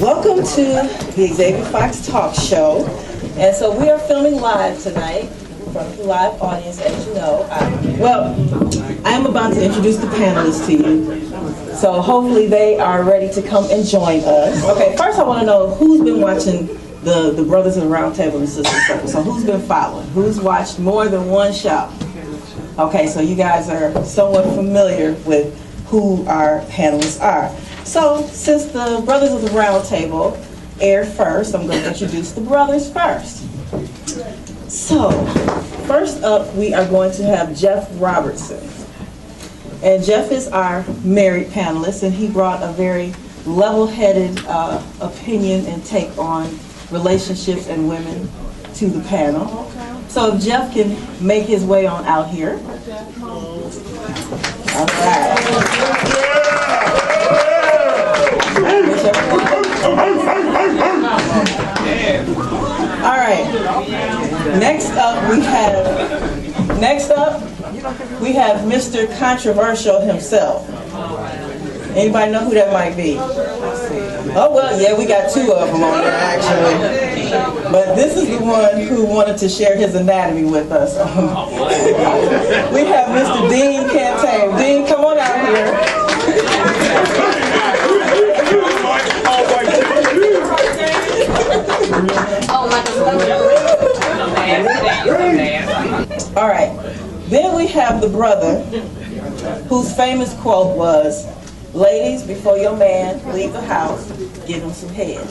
Welcome to the Xavia Fox Talk Show. And so we are filming live tonight in front of the live audience, as you know. I am about to introduce the panelists to you. So hopefully they are ready to come and join us. Okay, first I want to know who's been watching the Brothers of the Round Table and Sisters Circle. So who's been following? Who's watched more than one show? Okay, so you guys are somewhat familiar with who our panelists are. So, since the Brothers of the Round Table aired first, I'm going to introduce the brothers first. So, first up, we are going to have Jeff Robertson. And Jeff is our married panelist, and he brought a very level-headed opinion and take on relationships and women to the panel. So, if Jeff can make his way on out here. All right. All right. Next up we have Mr. Controversial himself. Anybody know who that might be? Oh well, yeah, we got two of them on there actually. But this is the one who wanted to share his anatomy with us. We have Mr. Dean Cantane. Dean, come on out here. All right. Then we have the brother whose famous quote was, "Ladies, before your man leave the house, give him some head."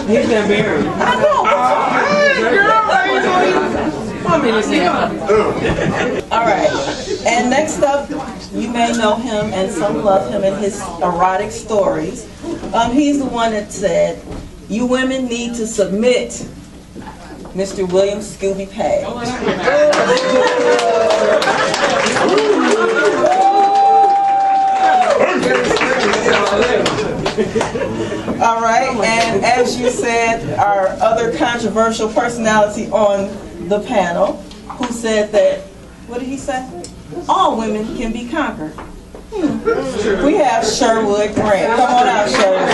He's not married. I know. All right. And next up, you may know him, and some love him and his erotic stories. He's the one that said, "You women need to submit." Mr. William Scooby Page. All right, and as you said, our other controversial personality on the panel, who said that, what did he say? All women can be conquered. We have Sherwood Grant. Come on out, Sherwood.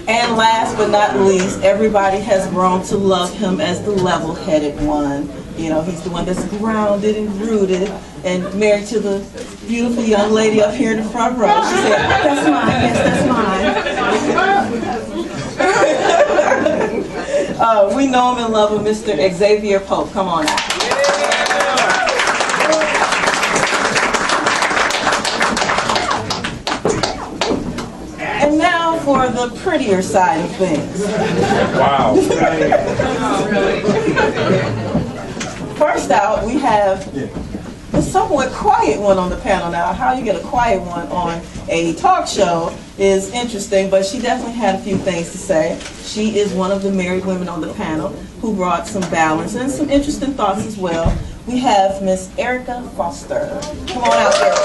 And last but not least, everybody has grown to love him as the level-headed one. You know, he's the one that's grounded and rooted and married to the beautiful young lady up here in the front row. She said, "That's mine, yes, that's mine." We know him and love him, Mr. Xavia Pope. Come on out. And now for the prettier side of things. Wow. First out, we have a somewhat quiet one on the panel. Now, how you get a quiet one on a talk show is interesting, but she definitely had a few things to say. She is one of the married women on the panel who brought some balance and some interesting thoughts as well. We have Miss Erica Foster. Come on out, Erica.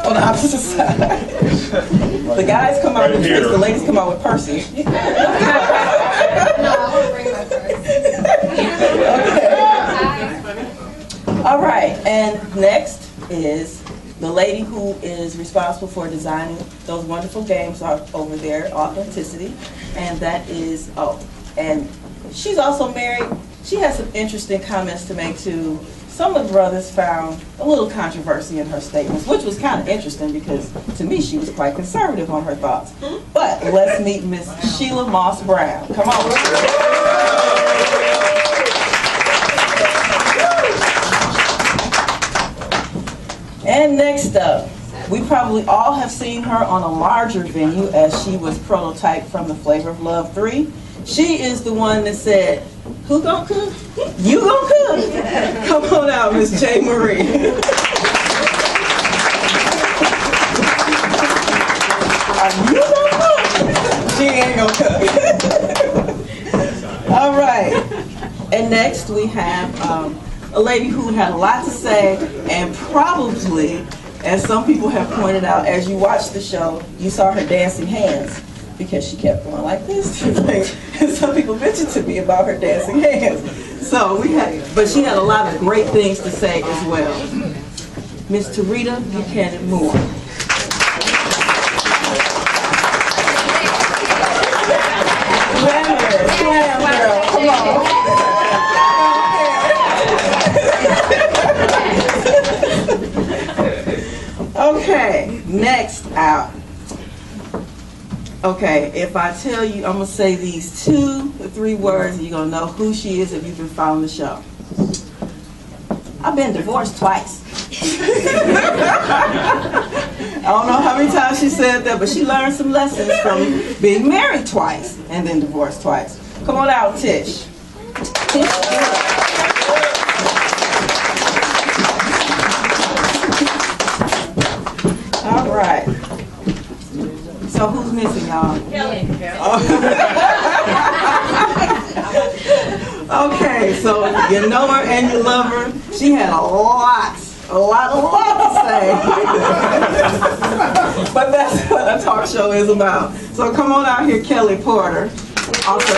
On the opposite side. The guys come out with tricks, the ladies come out with purses. All right, and next is the lady who is responsible for designing those wonderful games over there, Authenticity, and that is, and she's also married. She has some interesting comments to make too. Some of the brothers found a little controversy in her statements, which was kind of interesting because to me she was quite conservative on her thoughts. But let's meet Miss Sheila Moss Brown. Come on. And next up, we probably all have seen her on a larger venue as she was prototyped from the Flavor of Love 3. She is the one that said, "Who gonna cook? You gonna cook?" Come on out, Miss J. Marie. You gonna cook? She ain't gonna And next we have a lady who had a lot to say, and probably, as some people have pointed out, as you watched the show, you saw her dancing hands because she kept going like this. And some people mentioned to me about her dancing hands. So but she had a lot of great things to say as well. Miss Tarita Buchanan Moore. Slam girl, come on. Okay, next out. Okay, if I tell you, I'm going to say these 2 or 3 words, and you're going to know who she is if you've been following the show. I've been divorced twice. I don't know how many times she said that, but she learned some lessons from being married twice and then divorced twice. Come on out, Tish. All right. So who's missing, y'all? Kelly. Okay, so you know her and you love her. She had a lot to say. But that's what a talk show is about. So come on out here, Kelly Porter. Also,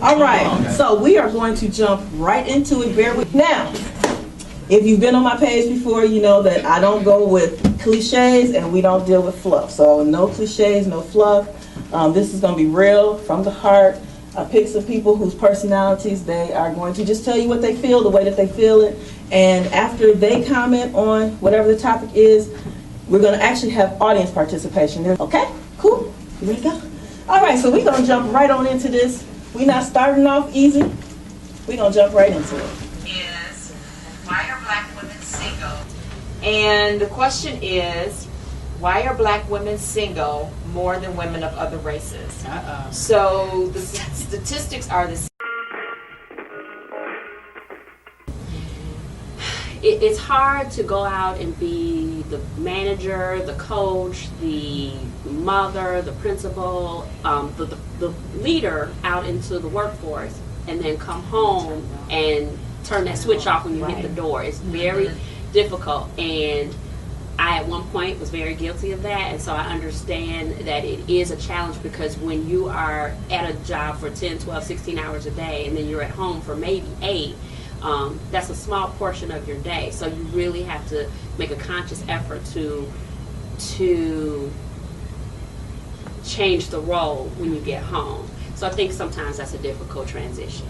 all right, so we are going to jump right into it. Bear with me. Now, if you've been on my page before, you know that I don't go with cliches and we don't deal with fluff. So no cliches, no fluff. This is going to be real, from the heart. I picked some people whose personalities, they are going to just tell you what they feel, the way that they feel it. And after they comment on whatever the topic is, we're going to actually have audience participation. Okay, cool. You ready to go? All right, so we're going to jump right on into this. We're not starting off easy. We're going to jump right into it. Why are black women single? And the question is, why are black women single more than women of other races? So the statistics are this. It's hard to go out and be the manager, the coach, the mother, the principal, the leader out into the workforce, and then come home and turn that switch off when you hit the door. It's very difficult, and I at one point was very guilty of that, and so I understand that it is a challenge, because when you are at a job for 10, 12, 16 hours a day, and then you're at home for maybe 8, that's a small portion of your day. So you really have to make a conscious effort to change the role when you get home. So I think sometimes that's a difficult transition.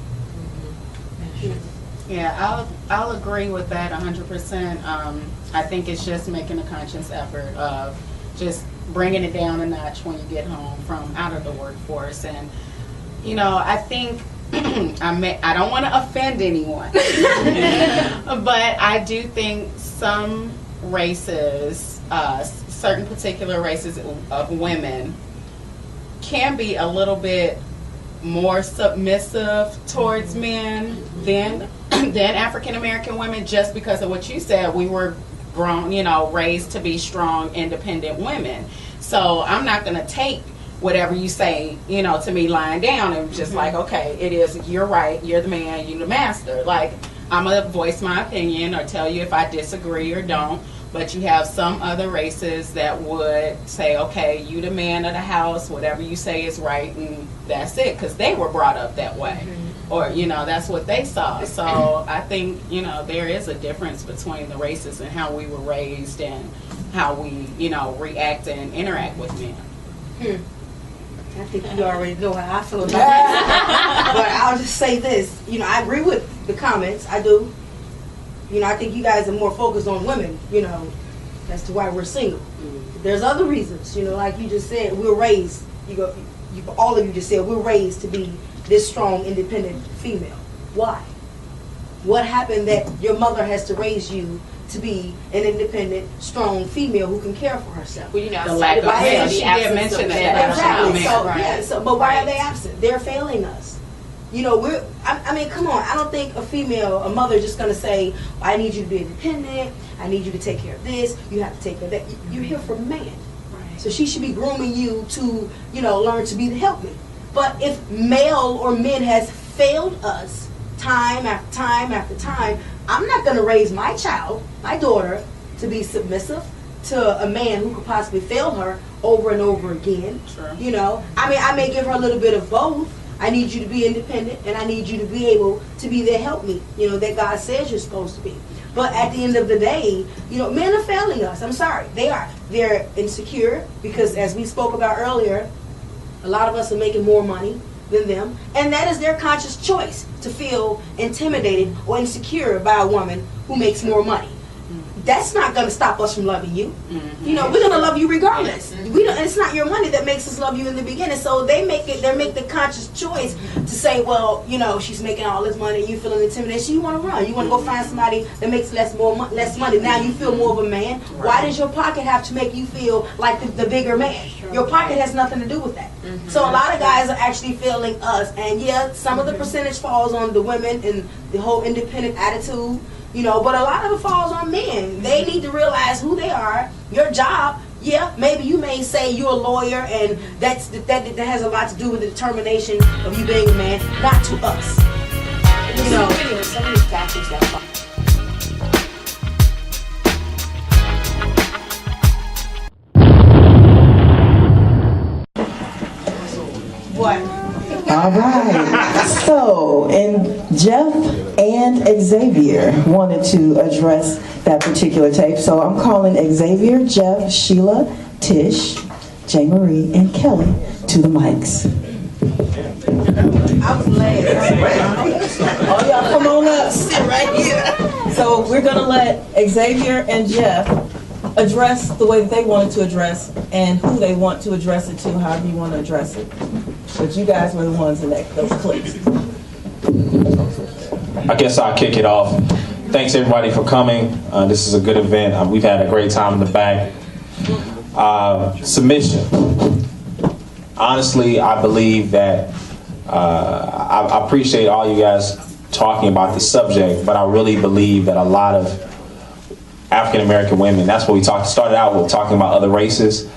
Yeah, I'll agree with that 100%. I think it's just making a conscious effort of just bringing it down a notch when you get home from out of the workforce. And I think I don't want to offend anyone, but I do think some races, certain particular races of women, can be a little bit more submissive towards men than African American women, just because of what you said. We were grown, raised to be strong, independent women. So I'm not going to take whatever you say, to me lying down and just like, okay, it is, you're right, you're the man, you're the master. Like, I'm going to voice my opinion or tell you if I disagree or don't. But you have some other races that would say, okay, you the man of the house, whatever you say is right, and that's it, because they were brought up that way. Or, that's what they saw. So I think, there is a difference between the races and how we were raised and how we, react and interact with men. I think you already know how I feel about that. But I'll just say this. I agree with the comments. I do. I think you guys are more focused on women, as to why we're single. There's other reasons, like you just said, we're raised, all of you just said, we're raised to be this strong, independent female. Why? What happened that your mother has to raise you to be an independent, strong female who can care for herself? Well, the lack of mention she did mention that. Exactly. So, right. But why are they absent? They're failing us. I mean, come on. I don't think a mother just going to say, I need you to be independent. I need you to take care of this. You have to take care of that. You're here for man. So she should be grooming you to, you know, learn to be the helpmate. But if male or men has failed us time after time after time, I'm not going to raise my child, my daughter, to be submissive to a man who could possibly fail her over and over again. Sure. You know, I mean, I may give her a little bit of both. I need you to be independent, and I need you to be able to be there, help me, you know, that God says you're supposed to be. But at the end of the day, you know, men are failing us. I'm sorry, they are. They're insecure because, as we spoke about earlier, a lot of us are making more money than them, and that is their conscious choice to feel intimidated or insecure by a woman who makes more money. That's not going to stop us from loving you. You know, we're going to love you regardless. We don't. It's not your money that makes us love you in the beginning. So they make the conscious choice to say, well, you know, she's making all this money, you feeling intimidated, so you want to run. You want to go find somebody that makes less money. Now you feel more of a man. Why does your pocket have to make you feel like the bigger man? Your pocket has nothing to do with that. So a lot of guys are actually feeling us, and yeah, some of the percentage falls on the women and the whole independent attitude. You know, but a lot of it falls on men. They need to realize who they are. Your job, yeah, maybe you may say you're a lawyer, and that has a lot to do with the determination of you being a man, not to us. You know, there's so many factors that fall. what? All right. So, and Jeff and Xavier wanted to address that particular tape. So I'm calling Xavier, Jeff, Sheila, Tish, J. Marie, and Kelly to the mics. I was last. Oh, y'all come on up, sit right here. So we're gonna let Xavier and Jeff address the way that they wanted to address and who they want to address it to, however you want to address it. But you guys were the ones in those clips. I guess I'll kick it off. Thanks everybody for coming. This is a good event. We've had a great time in the back. Submission. Honestly, I believe that I appreciate all you guys talking about the subject, but I really believe that a lot of African American women, that's what we started out with, talking about other races,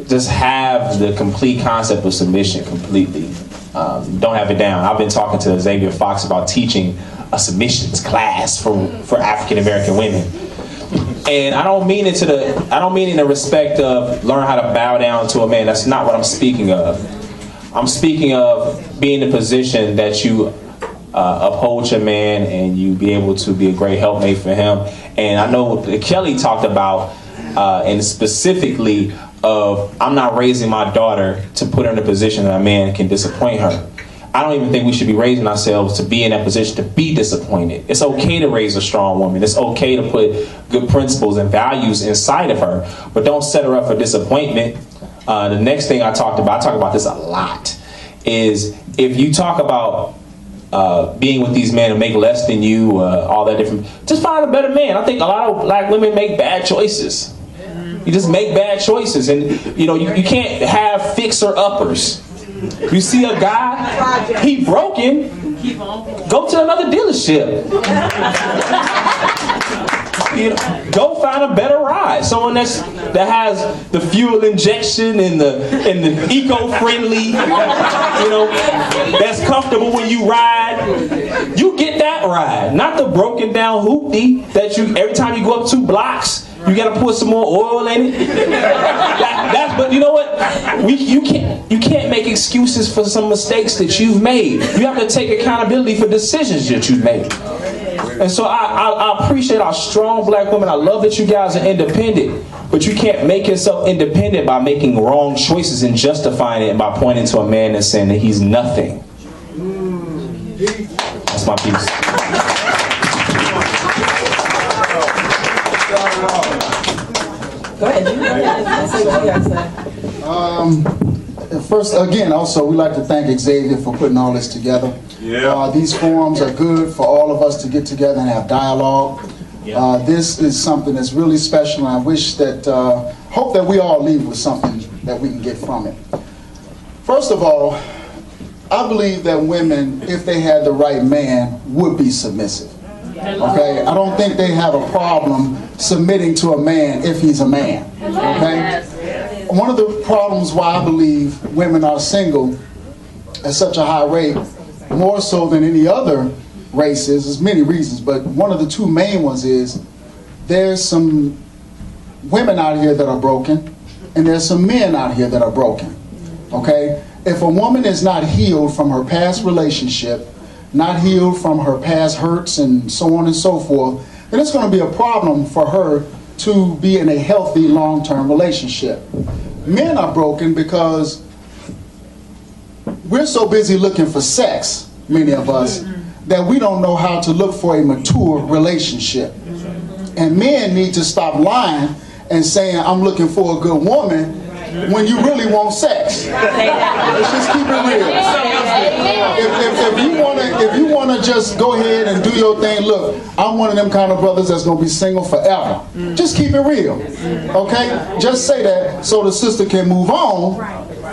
just have the complete concept of submission completely. Don't have it down. I've been talking to Xavier Fox about teaching a submissions class for African American women. And I don't mean it in the respect of learn how to bow down to a man. That's not what I'm speaking of. I'm speaking of being in a position that you uphold your man and you be able to be a great helpmate for him. And I know Kelly talked about, and specifically of, I'm not raising my daughter to put her in a position that a man can disappoint her. I don't even think we should be raising ourselves to be in that position to be disappointed. It's okay to raise a strong woman. It's okay to put good principles and values inside of her, but don't set her up for disappointment. The next thing I talk about this a lot, is if you talk about being with these men who make less than you, all that different, just find a better man. I think a lot of black women make bad choices. You just make bad choices, and you know you can't have fixer-uppers. You see a guy, he broken, go to another dealership. You know, go find a better ride. Someone that has the fuel injection and the eco-friendly, you know, that's comfortable when you ride. You get that ride, not the broken down hoopty that you every time you go up 2 blocks. You gotta put some more oil in it. But you know what? You can't make excuses for some mistakes that you've made. You have to take accountability for decisions that you've made. And so I appreciate our strong black women. I love that you guys are independent, but you can't make yourself independent by making wrong choices and justifying it by pointing to a man and saying that he's nothing. That's my piece. Go ahead. Say what you guys say. First, again, also, we'd like to thank Xavier for putting all this together. Yeah. These forums are good for all of us to get together and have dialogue. Yeah. This is something that's really special, and I wish that, hope that we all leave with something that we can get from it. First of all, I believe that women, if they had the right man, would be submissive. Okay, I don't think they have a problem submitting to a man if he's a man. Okay, one of the problems why I believe women are single at such a high rate, more so than any other races, there's many reasons, but one of the two main ones is there's some women out here that are broken, and there's some men out here that are broken. Okay? If a woman is not healed from her past relationship, not healed from her past hurts and so on and so forth, then it's going to be a problem for her to be in a healthy long-term relationship. Men are broken because we're so busy looking for sex, many of us, that we don't know how to look for a mature relationship. And men need to stop lying and saying, I'm looking for a good woman, when you really want sex. Let's just keep it real. If you wanna just go ahead and do your thing, look, I'm one of them kind of brothers that's gonna be single forever. Just keep it real, okay? Just say that so the sister can move on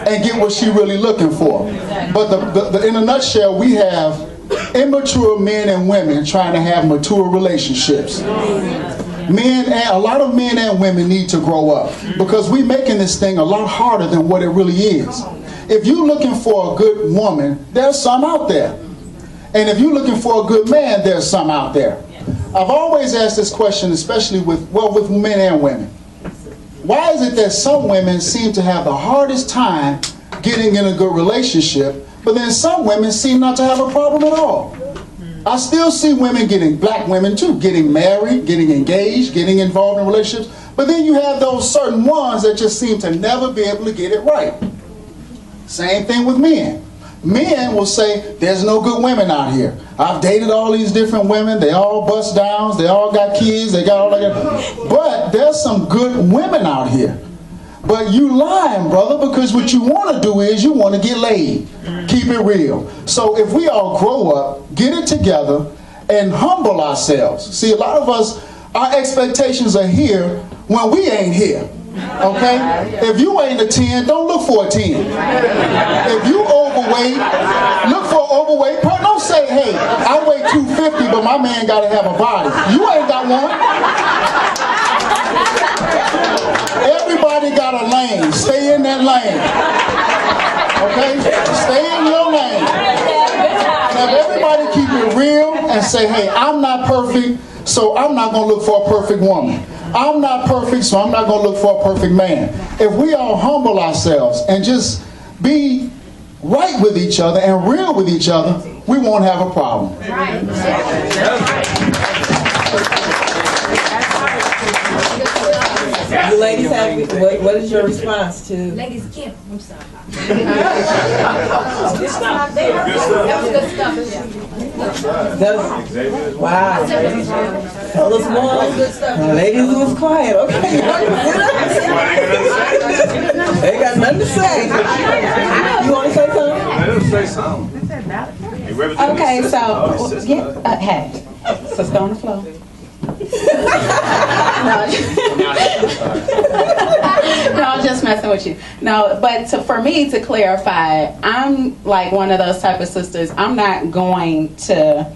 and get what she really looking for. But in a nutshell, we have immature men and women trying to have mature relationships. A lot of men and women need to grow up because we're making this thing a lot harder than what it really is. If you're looking for a good woman, there's some out there. And if you're looking for a good man, there's some out there. I've always asked this question, especially with men and women. Why is it that some women seem to have the hardest time getting in a good relationship, but then some women seem not to have a problem at all? I still see women black women too, getting married, getting engaged, getting involved in relationships. But then you have those certain ones that just seem to never be able to get it right. Same thing with men. Men will say, there's no good women out here. I've dated all these different women. They all bust downs. They all got kids. They got all that. But there's some good women out here. But you lying, brother, because what you want to do is you want to get laid. Keep it real. So if we all grow up, get it together, and humble ourselves. See, a lot of us, our expectations are here when we ain't here. Okay? If you ain't a 10, don't look for a 10. If you overweight, look for overweight. Don't say, hey, I weigh 250, but my man got to have a body. You ain't got one. Everybody got a lane. Stay in that lane. Okay? Stay in your lane. And if everybody keep it real and say, hey, I'm not perfect, so I'm not going to look for a perfect woman. I'm not perfect, so I'm not going to look for a perfect man. If we all humble ourselves and just be right with each other and real with each other, we won't have a problem. Right. You ladies have, what is your response to? Ladies, Kim, I'm sorry. Wow. Fellas more. Ladies was quiet. Okay. They got nothing to say. You want to say something? Let them say something. Okay, so, hey, let's go on the floor. No, I'm just messing with you. No, but for me to clarify, I'm like one of those type of sisters. I'm not going to.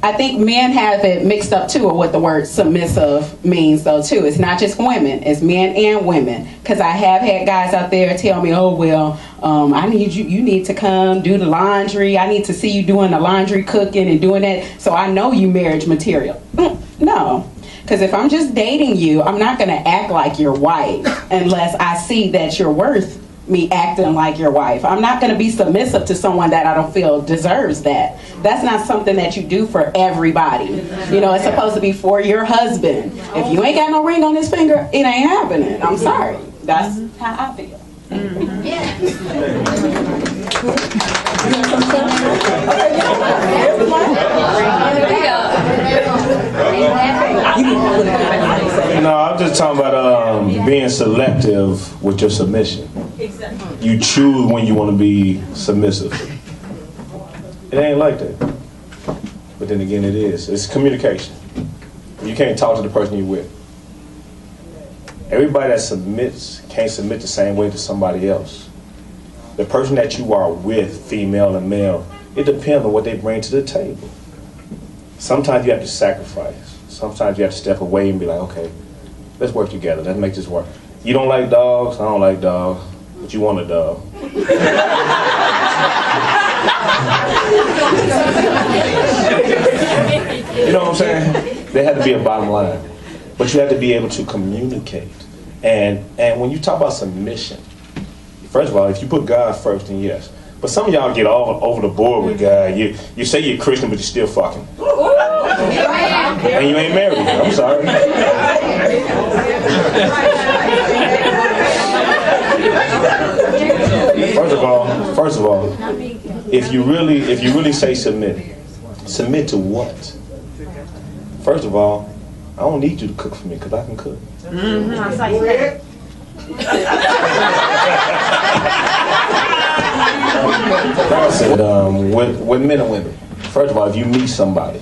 I think men have it mixed up too, or what the word submissive means though too. It's not just women, it's men and women. Because I have had guys out there tell me, oh well, I need you need to come do the laundry. I need to see you doing the laundry, cooking and doing that. So I know you marriage material. No. Because if I'm just dating you, I'm not going to act like your wife unless I see that you're worth me acting like your wife. I'm not going to be submissive to someone that I don't feel deserves that. That's not something that you do for everybody. You know, it's supposed to be for your husband. If you ain't got no ring on his finger, it ain't happening. I'm sorry. That's how I feel. No, I'm just talking about being selective with your submission. You choose when you want to be submissive. It ain't like that. But then again, it is. It's communication. You can't talk to the person you're with. Everybody that submits can't submit the same way to somebody else. The person that you are with, female and male, it depends on what they bring to the table. Sometimes you have to sacrifice. Sometimes you have to step away and be like, okay, let's work together. Let's make this work. You don't like dogs, I don't like dogs, but you want a dog. You know what I'm saying? There had to be a bottom line. But you have to be able to communicate. And when you talk about submission, first of all, if you put God first, then yes. But some of y'all get all over the board with God. You say you're Christian, but you're still fucking. And you ain't married. I'm sorry. First of all, if you really say submit to what? First of all, I don't need you to cook for me because I can cook. With men and women, first of all, if you meet somebody,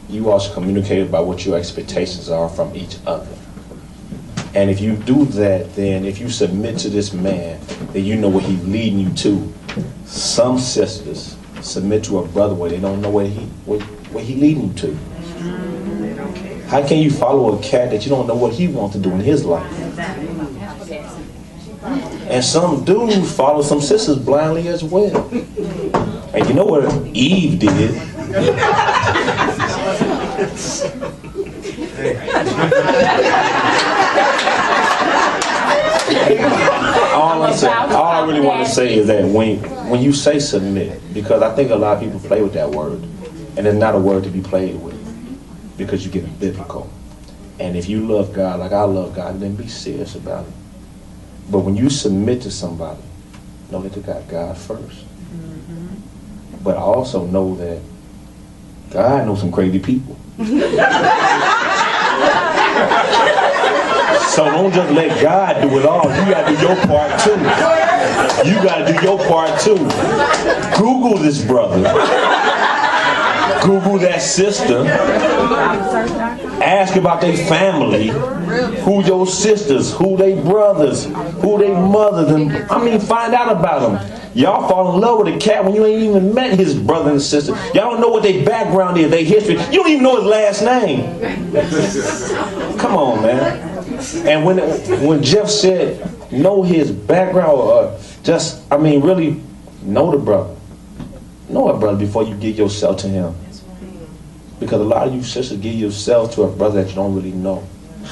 you also communicate about what your expectations are from each other. And if you do that, then if you submit to this man, then you know what he's leading you to. Some sisters submit to a brother where they don't know where he leading you to. How can you follow a cat that you don't know what he wants to do in his life? And some dudes follow some sisters blindly as well. And you know what Eve did? All I really want to say is that when you say submit, because I think a lot of people play with that word, and it's not a word to be played with, because you get biblical. And if you love God like I love God, then be serious about it. But when you submit to somebody, know that you got God first. But also know that God knows some crazy people. So don't just let God do it all. You got to do your part too. You got to do your part too. Google this brother. Google that sister. Ask about their family. Who your sisters, who they brothers, who they mothers, and find out about them. Y'all fall in love with a cat when you ain't even met his brother and sister. Y'all don't know what their background is, their history. You don't even know his last name. Come on, man. And when Jeff said know his background, really know the brother. Know a brother before you give yourself to him. Because a lot of you sisters give yourself to a brother that you don't really know.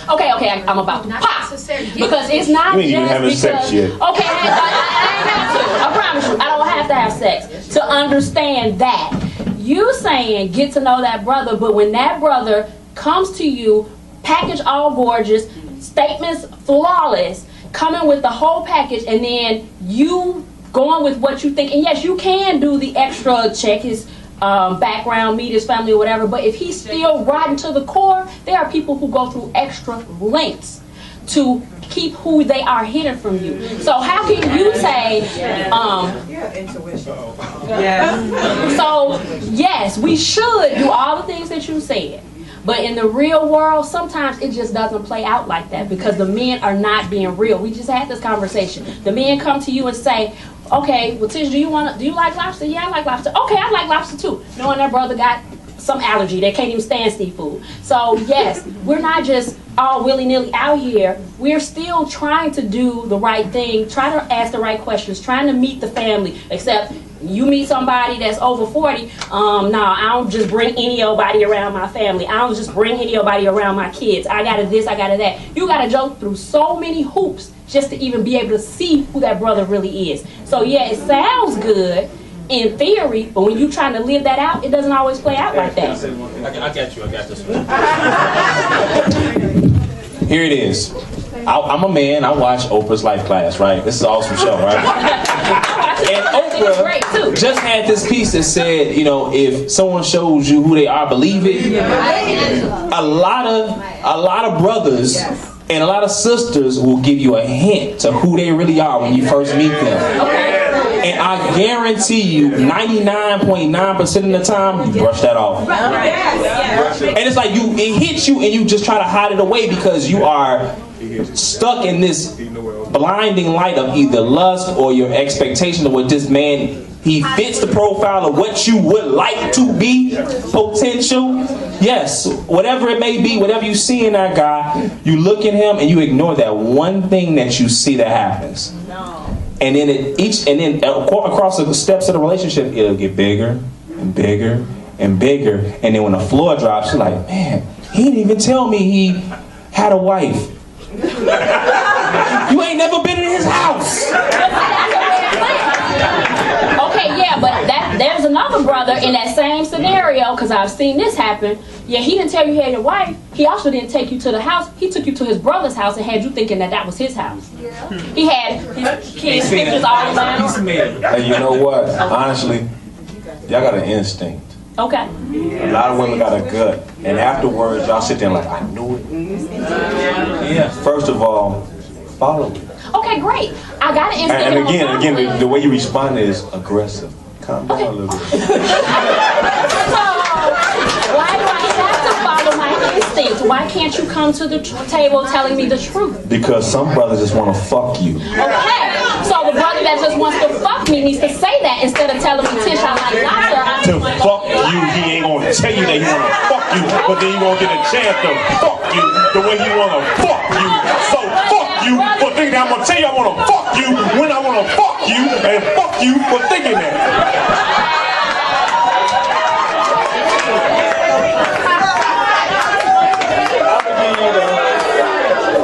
Okay, I'm about to pop. Because it's not you ain't even having just sex yet. Okay, I ain't have to. I promise you, I don't have to have sex to understand that. You saying get to know that brother, but when that brother comes to you, package all gorgeous, statements flawless, coming with the whole package, and then you going with what you think. And yes, you can do the extra, check his background, meet his family or whatever, but if he's still rotten to the core, there are people who go through extra lengths to keep who they are hidden from you. So how can you say You have intuition. so yes, we should do all the things that you said, but in the real world sometimes it just doesn't play out like that because the men are not being real. We just had this conversation. The men come to you and say, okay, well, Tish, do you like lobster? Yeah, I like lobster. Okay, I like lobster too. Knowing that brother got some allergy, they can't even stand seafood. So yes, we're not just all willy-nilly out here. We're still trying to do the right thing, trying to ask the right questions, trying to meet the family. Except you meet somebody that's over 40, I don't just bring anybody around my family. I don't just bring anybody around my kids. I gotta this, I gotta that. You gotta jump through so many hoops just to even be able to see who that brother really is. So yeah, it sounds good in theory, but when you're trying to live that out, it doesn't always play out like that. I got this one. Here it is. I'm a man. I watch Oprah's Life Class, right? This is an awesome show, right? And Oprah just had this piece that said, if someone shows you who they are, believe it. A lot of brothers and a lot of sisters will give you a hint to who they really are when you first meet them. And I guarantee you, 99.9% of the time, you brush that off. And it's like it hits you and you just try to hide it away because you are stuck in this blinding light of either lust or your expectation of what this man He fits the profile of what you would like to be, potential. Yes, whatever it may be, whatever you see in that guy, you look at him and you ignore that one thing that you see that happens. And then across the steps of the relationship, it'll get bigger and bigger and bigger. And then when the floor drops, you're like, man, he didn't even tell me he had a wife. You ain't never been in his house. Okay, yeah, but there's another brother in that same scenario, because I've seen this happen. Yeah, he didn't tell you he had a wife. He also didn't take you to the house. He took you to his brother's house and had you thinking that was his house. Yeah. He had his kids' pictures all around. Hey, you know what? Honestly, y'all got an instinct. Okay. A lot of women got a gut. And afterwards, y'all sit there like, I knew it. Yeah. First of all, follow it. Okay, great. I got an instinct. And again, the way you respond is aggressive. Calm down a little bit. So, why do I have to follow my instinct? Why can't you come to the table telling me the truth? Because some brothers just want to fuck you. Okay, so the brother that just wants to fuck me needs to say that instead of telling me, Tish, I like lobster. To fuck you, he ain't going to tell you that he want to fuck you, but then you won't get a chance to fuck you the way he want to fuck you. So fuck you for thinking I'm going to tell you I want to fuck you when I want to fuck you, and fuck you for thinking that.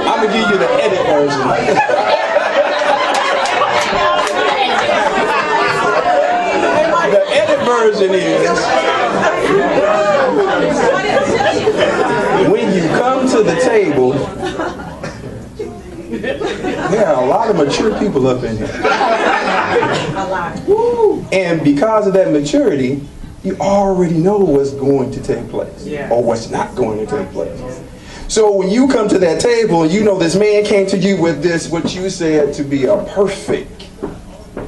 I'm gonna give you the edit version. The edit version is when you come to the table, there are a lot of mature people up in here. And because of that maturity, you already know what's going to take place or what's not going to take place. So when you come to that table and you know this man came to you with this, what you said to be a perfect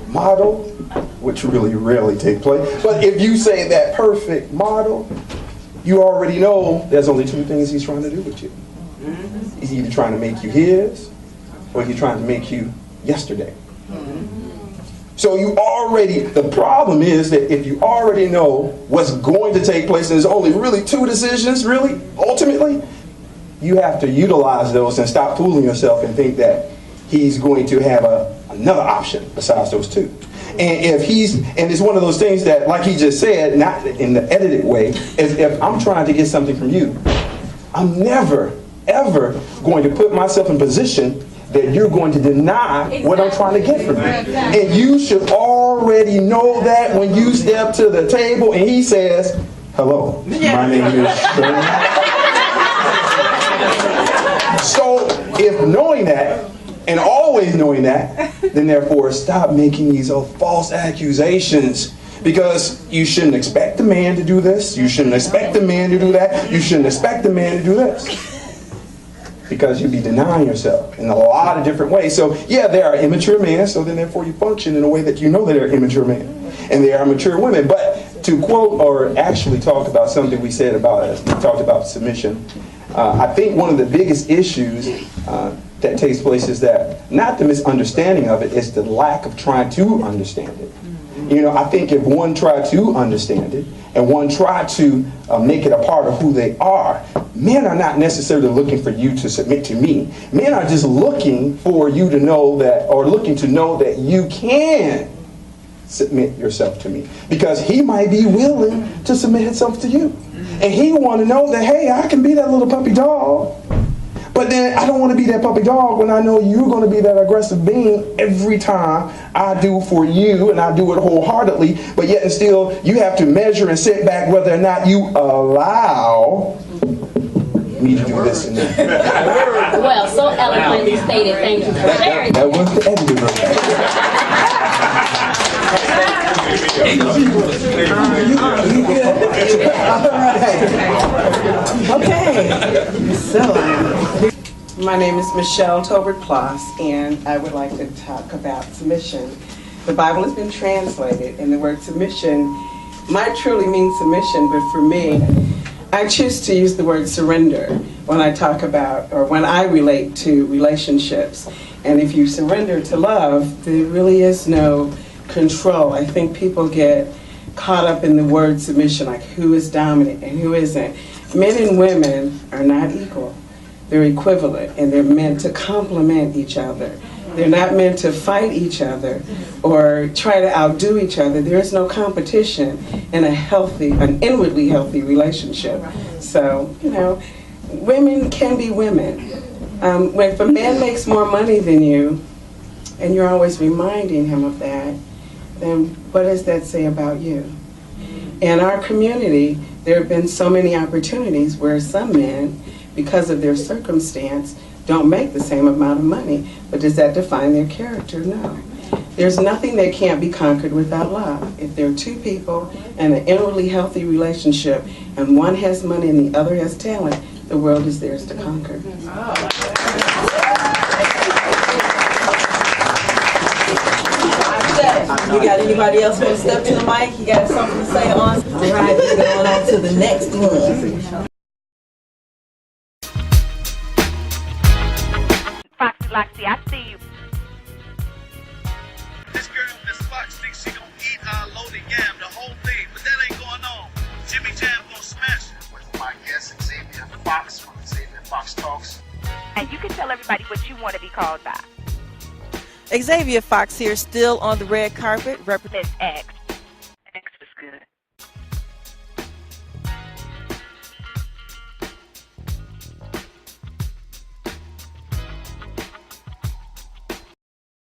model, which really rarely take place. But if you say that perfect model, you already know there's only two things he's trying to do with you. He's either trying to make you his, or he's trying to make you yesterday. So the problem is that if you already know what's going to take place, and there's only really two decisions, really, ultimately, you have to utilize those and stop fooling yourself and think that he's going to have another option besides those two. And it's one of those things that, like he just said, not in the edited way, is if I'm trying to get something from you, I'm never, ever going to put myself in position that you're going to deny what I'm trying to get from you. And you should already know that when you step to the table and he says, hello, my name is Shirley. So if knowing that, and always knowing that, then therefore stop making these false accusations. Because you shouldn't expect the man to do this, you shouldn't expect the man to do that, you shouldn't expect the man to do this. Because you'd be denying yourself in a lot of different ways. So yeah, there are immature men, so then therefore you function in a way that you know that they're immature men. And there are mature women. But to quote or actually talk about something we said about, we talked about submission, I think one of the biggest issues that takes place is that not the misunderstanding of it, it's the lack of trying to understand it. You know, I think if one tried to understand it and one tried to make it a part of who they are, men are not necessarily looking for you to submit to me. Men are just looking for you to know that, or looking to know that you can submit yourself to me. Because he might be willing to submit himself to you. And he want to know that, hey, I can be that little puppy dog. But then I don't want to be that puppy dog when I know you're going to be that aggressive being every time I do for you, and I do it wholeheartedly. But yet and still, you have to measure and sit back whether or not you allow me to do this and that. Well, so eloquently stated. Thank you for sharing. That was the editor. Okay. So, my name is Michelle Tolbert-Ploss, and I would like to talk about submission. The Bible has been translated, and the word submission might truly mean submission, but for me, I choose to use the word surrender when I talk about, or when I relate to relationships. And if you surrender to love, there really is no control. I think people get caught up in the word submission, like who is dominant and who isn't. Men and women are not equal. They're equivalent, and they're meant to complement each other. They're not meant to fight each other or try to outdo each other. There is no competition in an inwardly healthy relationship. So, women can be women. If a man makes more money than you, and you're always reminding him of that, then what does that say about you? In our community, there have been so many opportunities where some men, because of their circumstance, don't make the same amount of money. But does that define their character? No. There's nothing that can't be conquered without love. If there are two people in an inwardly healthy relationship and one has money and the other has talent, the world is theirs to conquer. You got anybody else want to step to the mic? You got something to say on? All right, we're going on to the next one. Foxy, I see you. This girl, Miss Fox, thinks she gonna eat our loaded yam, the whole thing, but that ain't going on. Jimmy Jam gonna smash it. With my guest, Xavia Fox from Xavia Fox Talks. And you can tell everybody what you want to be called by. Xavia Fox here, still on the red carpet, represents X.